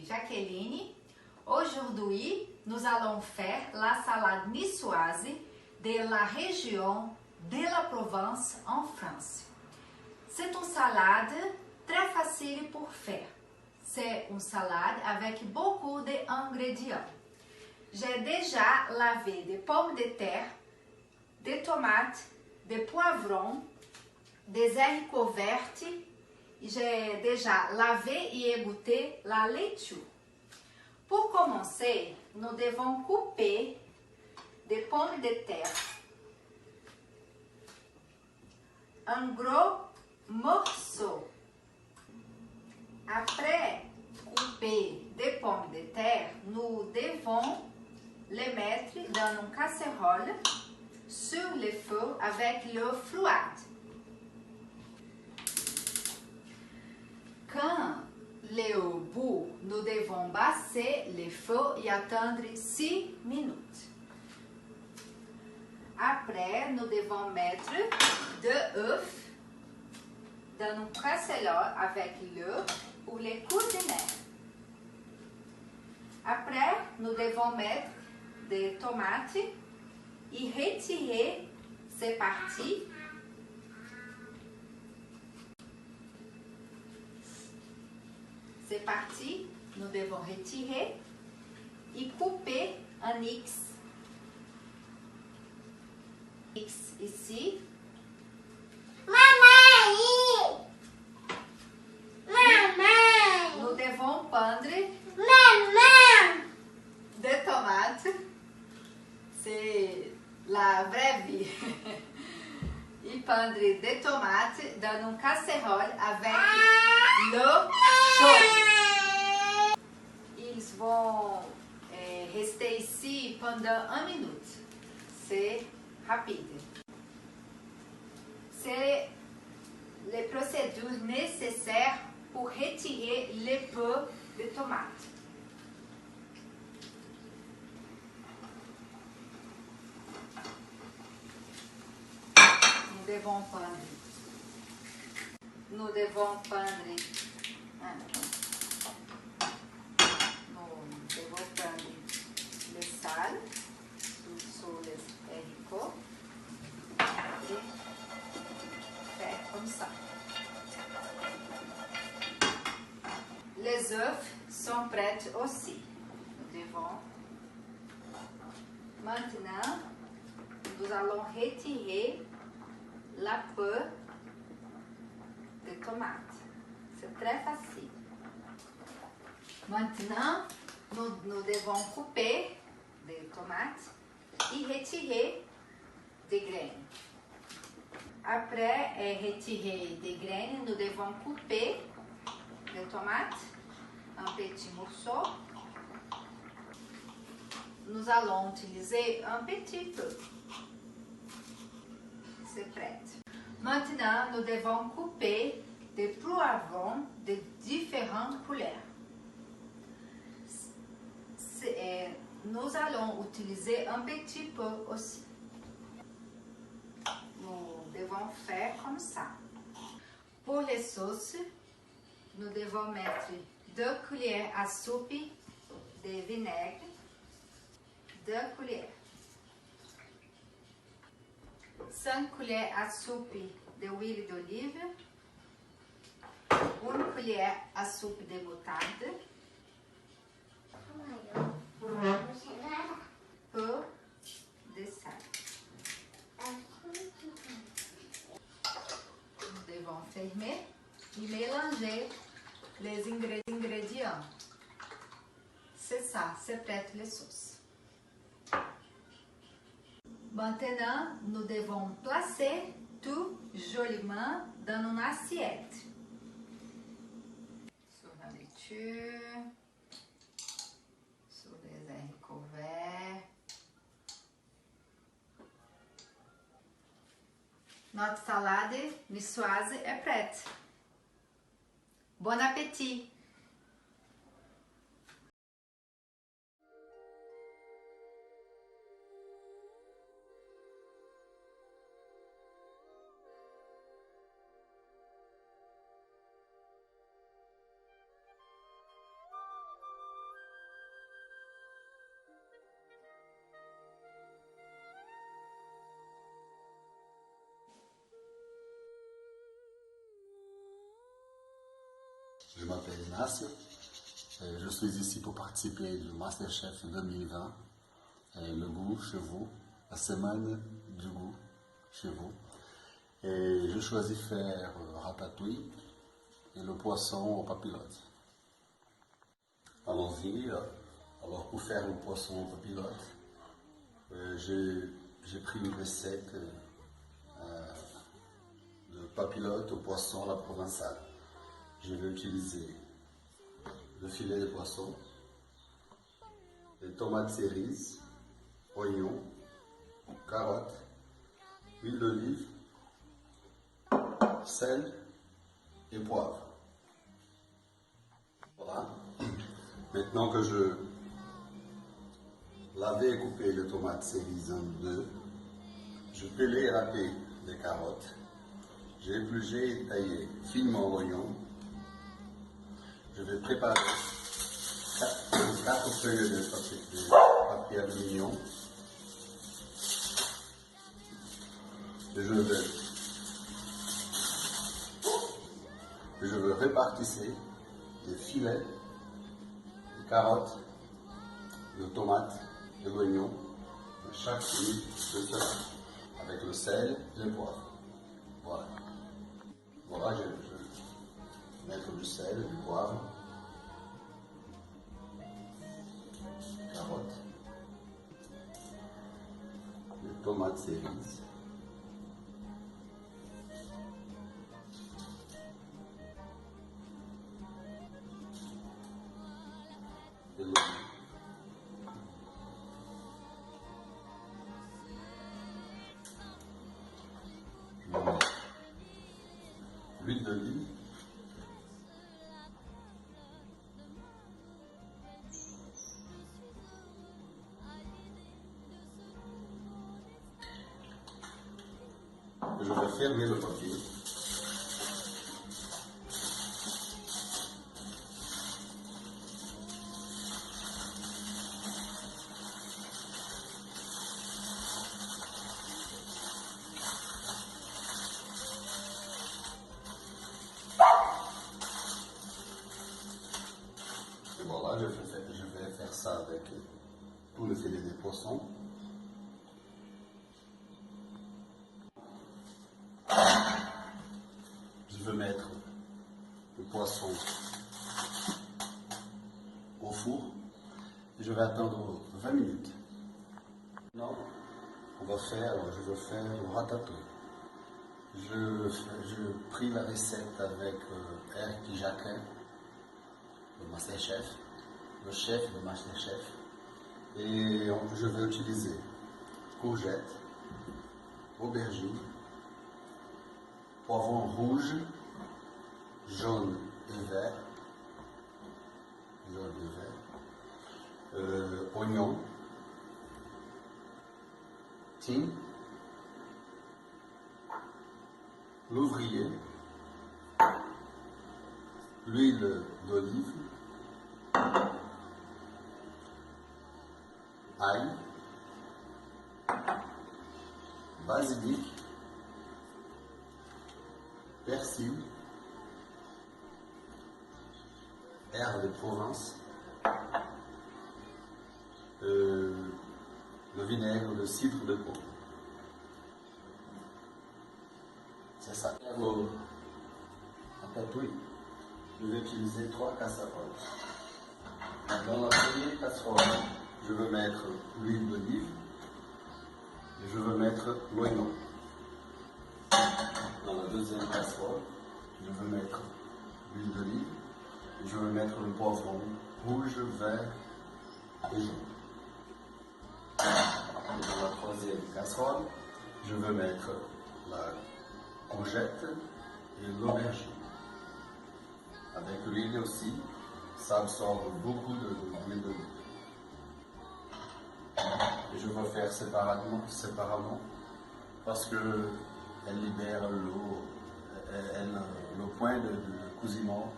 Jacqueline. Aujourd'hui, nous allons faire la salade niçoise de la région de la Provence en France. C'est une salade très facile pour faire. C'est une salade avec beaucoup d'ingrédients. J'ai déjà lavé des pommes de terre, des tomates, des poivrons, des haricots verts. J'ai déjà lavé et égoutté la laitue. Pour commencer, nous devons couper des pommes de terre en gros morceaux. Après couper des pommes de terre, nous devons les mettre dans une casserole sur le feu avec l'eau froide. Quand l'eau bout, nous devons baisser le feu et attendre 6 minutes. Après, nous devons mettre 2 œufs dans une casserole avec l'eau pour les cuisiner. Après, nous devons mettre des tomates et retirer ces parties. Ces parties, nous devons retirer et couper en X. X ici. Mamãe! Mamãe! Nous devons prendre Mamãe! des tomates. C'est la vraie vie. Et prendre des tomates dans une casserole avec l'eau chaude. Ils vont rester ici pendant 1 minute. C'est rapide. C'est les procédures nécessaires pour retirer les peaux de tomates. Nous devons prendre le sal sur les haricots et faire comme ça. Les œufs sont prêts aussi. Nous devons maintenant, nous allons retirer la peau de tomate. C'est très facile. Maintenant, nous devons couper des tomates et retirer des graines. Après retirer des graines, nous devons couper des tomates en petits morceaux. Nous allons utiliser un petit peu. C'est prêt. Maintenant, nous devons couper des poivrons de différentes couleurs. Nous allons utiliser un petit peu aussi. Nous devons faire comme ça. Pour les sauces, nous devons mettre 2 cuillères à soupe de vinaigre, 2 cuillères. 5 cuillères à soupe d'huile d'olive, 1 cuillère à soupe de moutarde, peu de sal. Nous devons fermer et mélanger les ingrédients. C'est ça, c'est prêt les sauces. Maintenant, nous devons placer tout joliment dans une assiette. Sur la laitue, sur les haricots verts. Notre salade niçoise est prête. Bon appétit! m'appelle Ignacio. Je suis ici pour participer du Masterchef 2020. Le goût chez vous, la semaine du goût chez vous. Et je choisis faire ratatouille et le poisson au papillote. Allons-y. Alors pour faire le poisson au papillote, j'ai pris une recette de papillote au poisson à la provençale. Je vais utiliser le filet de poisson, les tomates cerises, oignons, carottes, huile d'olive, sel et poivre. Voilà. Maintenant que je lavais et coupé les tomates cerises en deux, je pelais et râpais les carottes. J'ai épluché et taillé finement l'oignon. Je vais préparer 4 feuilles de papier aluminium. Et je vais répartir les filets, les carottes, les tomates et l'oignon de chaque feuille de cela, avec le sel et le poivre. Voilà. Voilà, je vais mettre du sel, du poivre, carottes, les tomates cerises, et l'oignon. Je vais mettre l'huile d'olive, je vais fermer le papier. Et voilà, je vais faire ça avec tout le filet des poissons. Je vais mettre le poisson au four et je vais attendre 20 minutes. Maintenant, je vais faire le ratatouille. Je pris la recette avec Eric Jacquin, le Masterchef, le chef de Masterchef, et je vais utiliser courgettes, aubergines, poivron rouge, jaune et vert, oignon, thym, l'ouvrier, l'huile d'olive, ail, basilic, persil, herbes de Provence, le vinaigre, le cidre de peau. C'est ça. Pour la ratatouille, je vais utiliser 3 casseroles. Dans la première casserole, je vais mettre l'huile d'olive et je vais mettre l'oignon. Dans la deuxième casserole, je vais mettre l'huile d'olive et je vais mettre le poivron rouge, vert et jaune. Et dans la troisième casserole, je vais mettre la courgette et l'aubergine. Avec l'huile aussi, ça absorbe beaucoup d'huile d'olive. Et je vais faire séparément parce que elle libère l'eau, le point de cousinement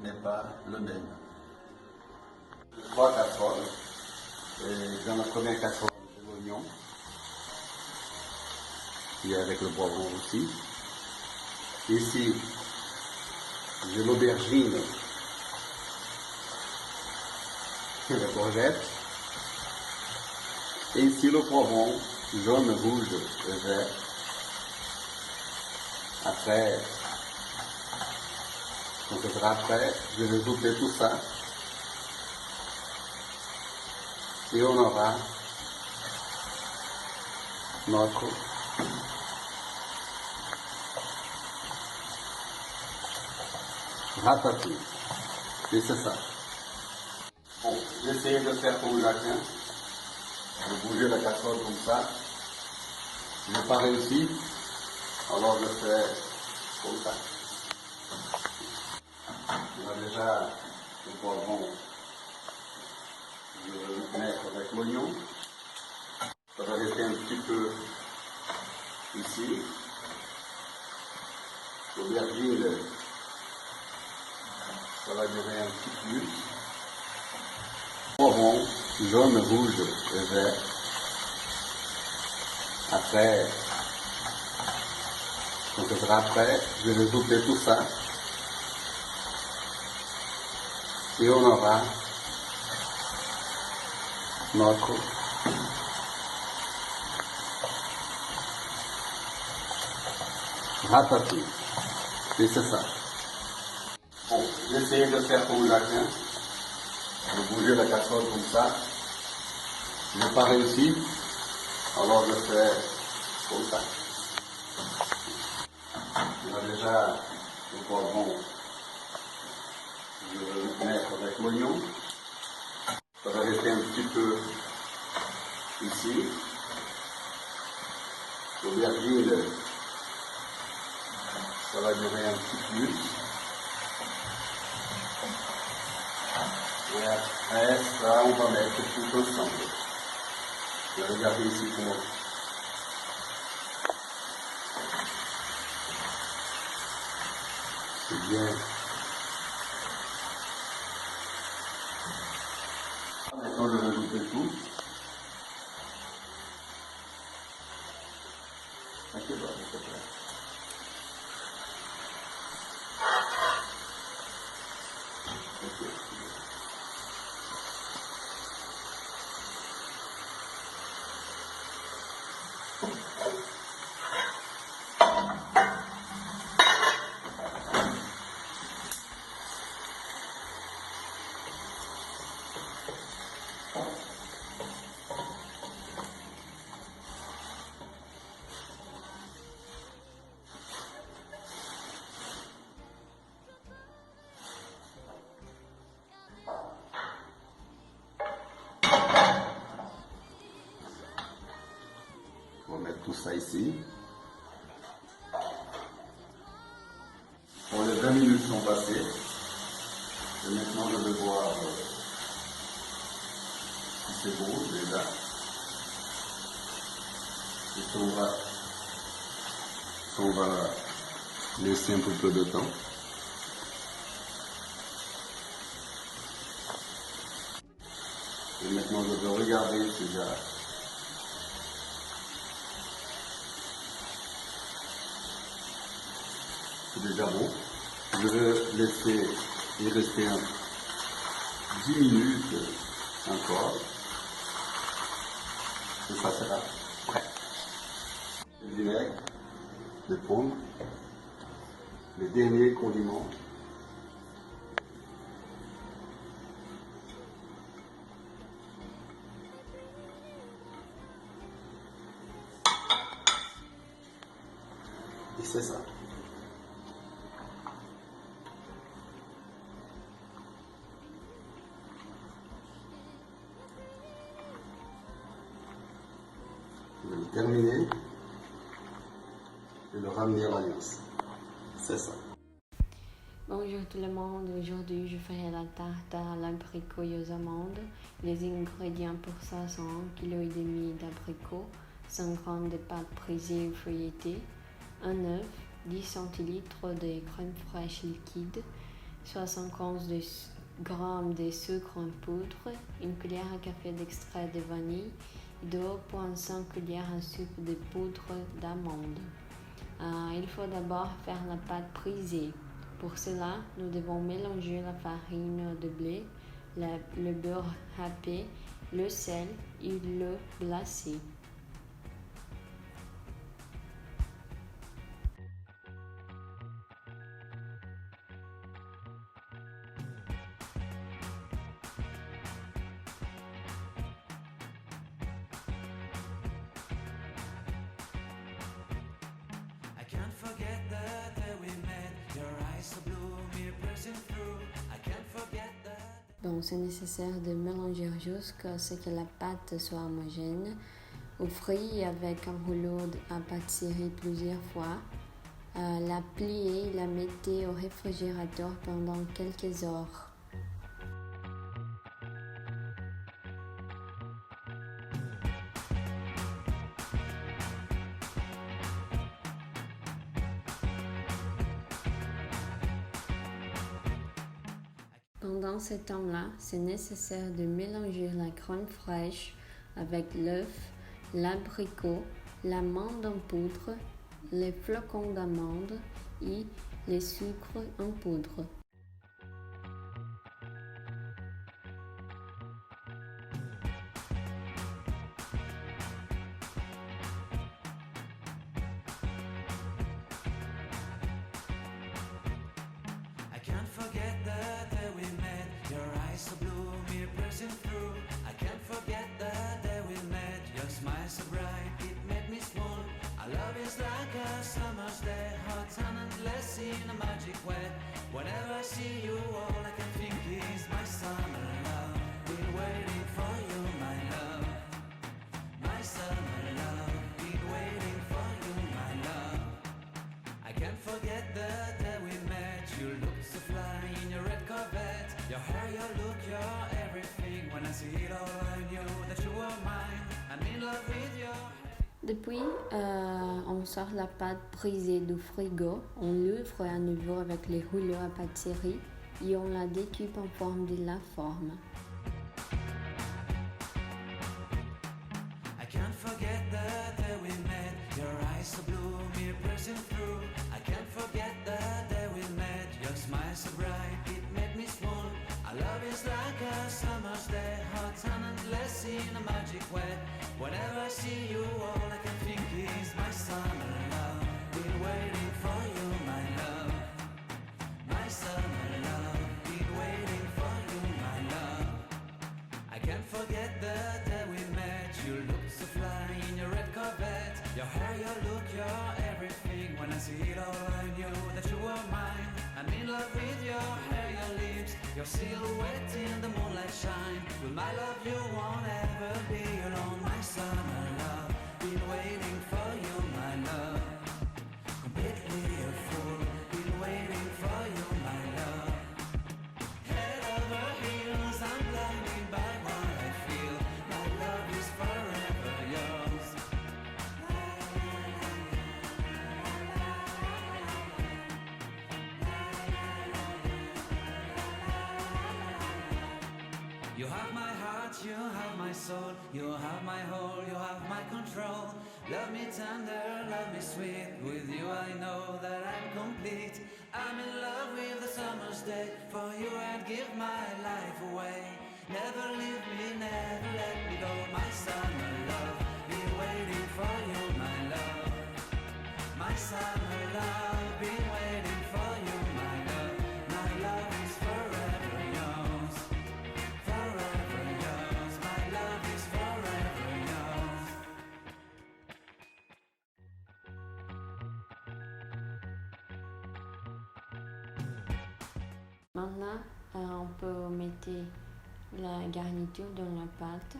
n'est pas le même. 3 casseroles. Et dans la première casserole, j'ai l'oignon, et avec le poivron aussi. Ici, j'ai l'aubergine la courgette. Et ici le poivron jaune, rouge et vert. Après, quand ce sera prêt, je vais doubler tout ça. Et on aura notre ratatouille. Et c'est ça. Bon, j'essaie de faire comme Jacquin, de bouger la casserole comme ça. Je n'ai pas réussi, alors je fais comme ça. On a déjà le poivron. Je vais le mettre avec l'oignon. Ça va rester un petit peu ici. L'aubergine, ça va durer un petit peu plus. Poivron jaune, rouge et vert. Après, quand ce sera prêt, je vais doubler tout ça. Et on aura notre ratatouille. Et c'est ça. Bon, j'essaie de faire comme Jacquin, de bouger la casserole comme ça. Je n'ai pas réussi, alors je fais comme ça. On a déjà le poivron. Je vais le mettre avec l'oignon. Ça va rester un petit peu ici. L'aubergine, ça va durer un petit peu plus. Et après, ça, on va mettre tout ensemble. Je vais regarder ici comment. C'est bien. Maintenant, je vais doubler tout. Ok, bon, c'est prêt. Ok. On va mettre tout ça ici. Bon, les 20 minutes sont passées. Et maintenant, je vais voir si c'est beau déjà. Et on va laisser un peu de temps. Et maintenant, je vais regarder déjà. C'est déjà bon. Je vais laisser y rester 10 minutes encore. Et ça sera prêt. Le vinaigre, les pommes, les derniers condiments. Et c'est ça. Je vais le terminer et le ramener à l'alliance. C'est ça. Bonjour tout le monde, aujourd'hui je ferai la tarte à l'abricot et aux amandes. Les ingrédients pour ça sont 1,5 kg d'abricots, 100 g de pâte brisée ou feuilletée, un œuf, 10 centilitres de crème fraîche liquide, 75 g de sucre en poudre, une cuillère à café d'extrait de vanille et 2,5 cuillères à soupe de poudre d'amande. Il faut d'abord faire la pâte brisée. Pour cela, nous devons mélanger la farine de blé, le beurre râpé, le sel et l'eau glacée. Can't forget the day we met. Your eyes so blue, me piercing through. I can't forget that. Donc c'est nécessaire de mélanger jusqu'à ce que la pâte soit homogène. Ouvrir avec un rouleau à pâtisserie plusieurs fois. La plier et la mettez au réfrigérateur pendant quelques heures. Pendant ce temps-là, c'est nécessaire de mélanger la crème fraîche avec l'œuf, l'abricot, l'amande en poudre, les flocons d'amande et le sucre en poudre. I can't forget the day we met. Your eyes so blue, me piercing through. I can't forget the day we met. Your smile so bright, it made me swoon. Our love is like a summer's day, hot and endless in a magic way. Whenever I see you, all I can think is my summer love. Been waiting for you, my love. My summer love. Been waiting for you, my love. I can't forget the day we met. You looked so fly in your red Corvette. Your hair, your look, your everything. When I see it all, I knew that you were mine. I'm in love with your hair. Depuis, on sort la pâte brisée du frigo, on l'ouvre à nouveau avec les rouleaux à pâtisserie et on la découpe en forme de la forme. I can't forget the day we met. Your eyes so blue, me piercing through. I can't forget the day we met. Your smile so bright, it made me swoon. Our love is like a summer's day, hot and endless in a magic way. Whenever I see you, all I can think is my summer love. Been waiting for you, my love. My summer love. Been waiting for you, my love. I can't forget the day we met. You looked so fly in your red Corvette. Your hair, your look, your everything. When I see it all, I knew that you were mine. I'm in love with your hair, your lips, your silhouette in the moonlight shine. With my love, you won't ever be alone. My summer love, been waiting for you, my love. Completely a fool, been waiting for you, my love. Head over heels, I'm blinded by what I feel. My love is forever yours. You have my heart, you have my soul, you have my whole, you have my control. Love me tender, love me sweet, with you I know that I'm complete. I'm in love with the summer's day, for you I'd give my life away. Never leave me, never let me go, my summer love. Been waiting for you, my love. My summer love, been waiting for you, my love. My love is forever yours. Forever yours, my love is forever yours. Maintenant, on peut mettre la garniture dans la pâte.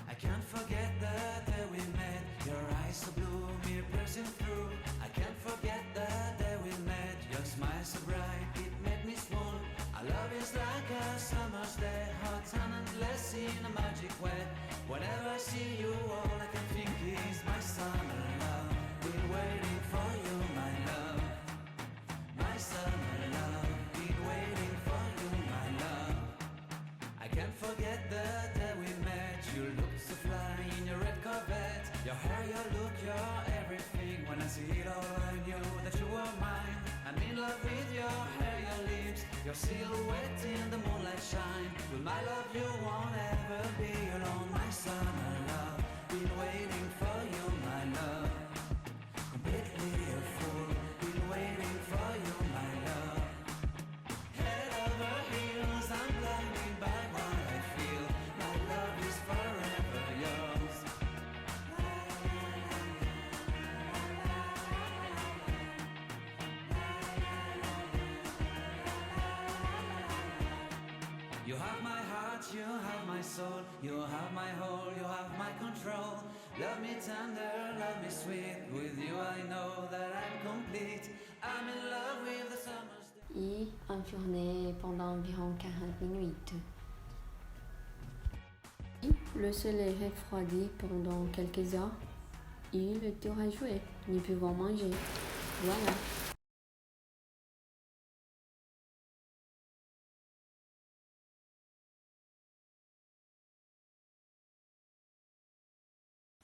I can't forget the day we met. Your eyes so blue, me piercing through. I can't forget the day we met. Your smile so bright, it made me swoon. Our love is like a summer's day, hot and endless in a magic way. Whenever I see you, all I can think is my summer love. Been waiting for you, my love. My summer love. Been waiting for you, my love. I can't forget the day we met. You looked so fly in your red Corvette. Your hair, your look, your everything. When I see it all, I knew that you were mine. I'm in love with your hair, your lips, your silhouette in the moonlight shine. With my love you won't ever be alone, my summer love. Been waiting for you, my love. Completely a fool. Been waiting for you, my love. Head over heels, I'm blinded by what I feel. My love is forever yours. You have my heart, you have my soul, you have my whole, you have my control. Love me tender, love me sweet. With you I know that I'm complete. I'm in love with the summer's day. Et enfourné pendant environ 40 minutes. Le soleil refroidit pendant quelques heures et le tour a joué. Nous pouvons manger. Voilà.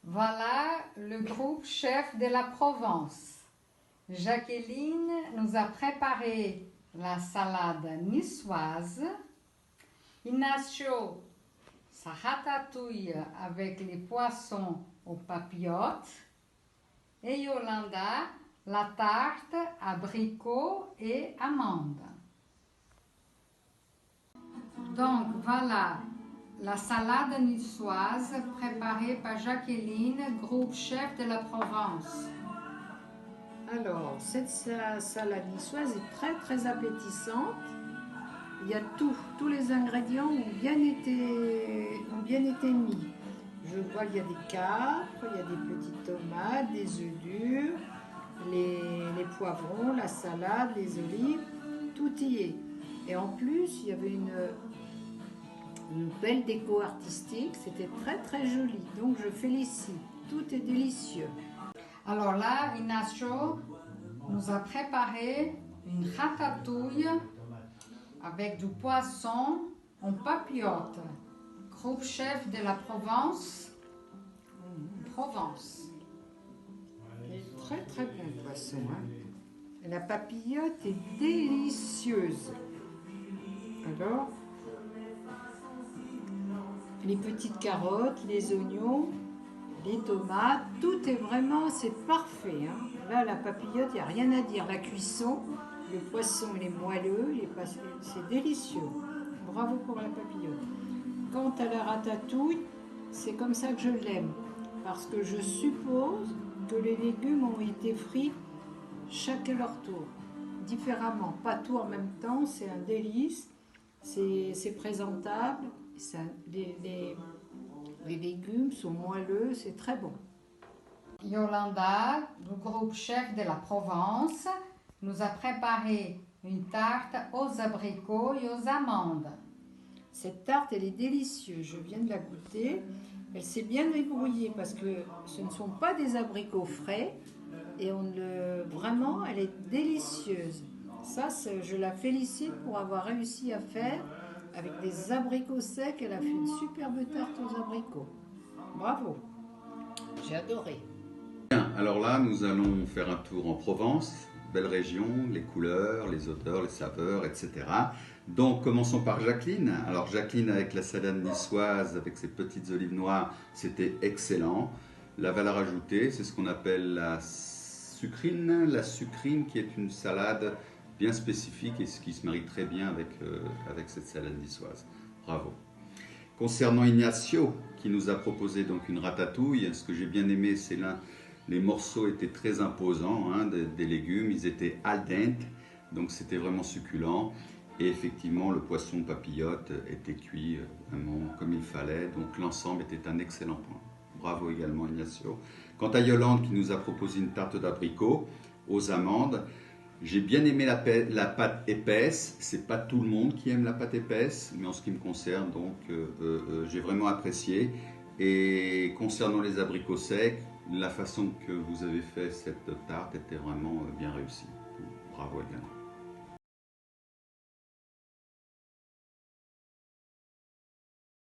Voilà le groupe chef de la Provence. Jacqueline nous a préparé la salade niçoise. Ignacio, sa ratatouille avec les poissons aux papillotes. Et Yolanda, la tarte abricot et amande. Donc voilà la salade niçoise préparée par Jacqueline, groupe chef de la Provence. Alors, cette salade niçoise est très très appétissante. Il y a tous les ingrédients ont bien été mis. Je vois qu'il y a des capres, il y a des petites tomates, des œufs durs, les poivrons, la salade, les olives, tout y est. Et en plus, il y avait une belle déco artistique, c'était très très joli. Donc je félicite, tout est délicieux. Alors là, Ignacio nous a préparé une ratatouille avec du poisson en papillote. Groupe chef de la Provence. Très très bon poisson. Hein. Et la papillote est délicieuse. Alors, les petites carottes, les oignons, les tomates, tout est vraiment, c'est parfait. Hein. Là, la papillote, il n'y a rien à dire. La cuisson, le poisson, il est moelleux, c'est délicieux. Bravo pour la papillote. Quant à la ratatouille, c'est comme ça que je l'aime. Parce que je suppose que les légumes ont été frits chacun leur tour, différemment. Pas tout en même temps, c'est un délice, c'est présentable. Les légumes sont moelleux, c'est très bon. Yolanda, du groupe chef de la Provence, nous a préparé une tarte aux abricots et aux amandes. Cette tarte, elle est délicieuse, je viens de la goûter. Elle s'est bien débrouillée parce que ce ne sont pas des abricots frais et vraiment, elle est délicieuse. Ça, je la félicite pour avoir réussi à faire avec des abricots secs. Elle a fait une superbe tarte aux abricots. Bravo, j'ai adoré. Bien, alors là, nous allons faire un tour en Provence. Belle région, les couleurs, les odeurs, les saveurs, etc. Donc, commençons par Jacqueline. Alors, Jacqueline avec la salade niçoise, avec ses petites olives noires, c'était excellent. La valeur ajoutée, c'est ce qu'on appelle la sucrine. La sucrine qui est une salade bien spécifique et ce qui se marie très bien avec cette salade niçoise. Bravo. Concernant Ignacio, qui nous a proposé donc une ratatouille, ce que j'ai bien aimé, c'est les morceaux étaient très imposants, hein, des légumes, ils étaient al dente, donc c'était vraiment succulent. Et effectivement, le poisson papillote était cuit vraiment comme il fallait, donc l'ensemble était un excellent point. Bravo également Ignacio. Quant à Yolande qui nous a proposé une tarte d'abricot aux amandes, j'ai bien aimé la pâte épaisse. C'est pas tout le monde qui aime la pâte épaisse, mais en ce qui me concerne, donc j'ai vraiment apprécié. Et concernant les abricots secs, la façon que vous avez fait cette tarte était vraiment bien réussie. Bravo également.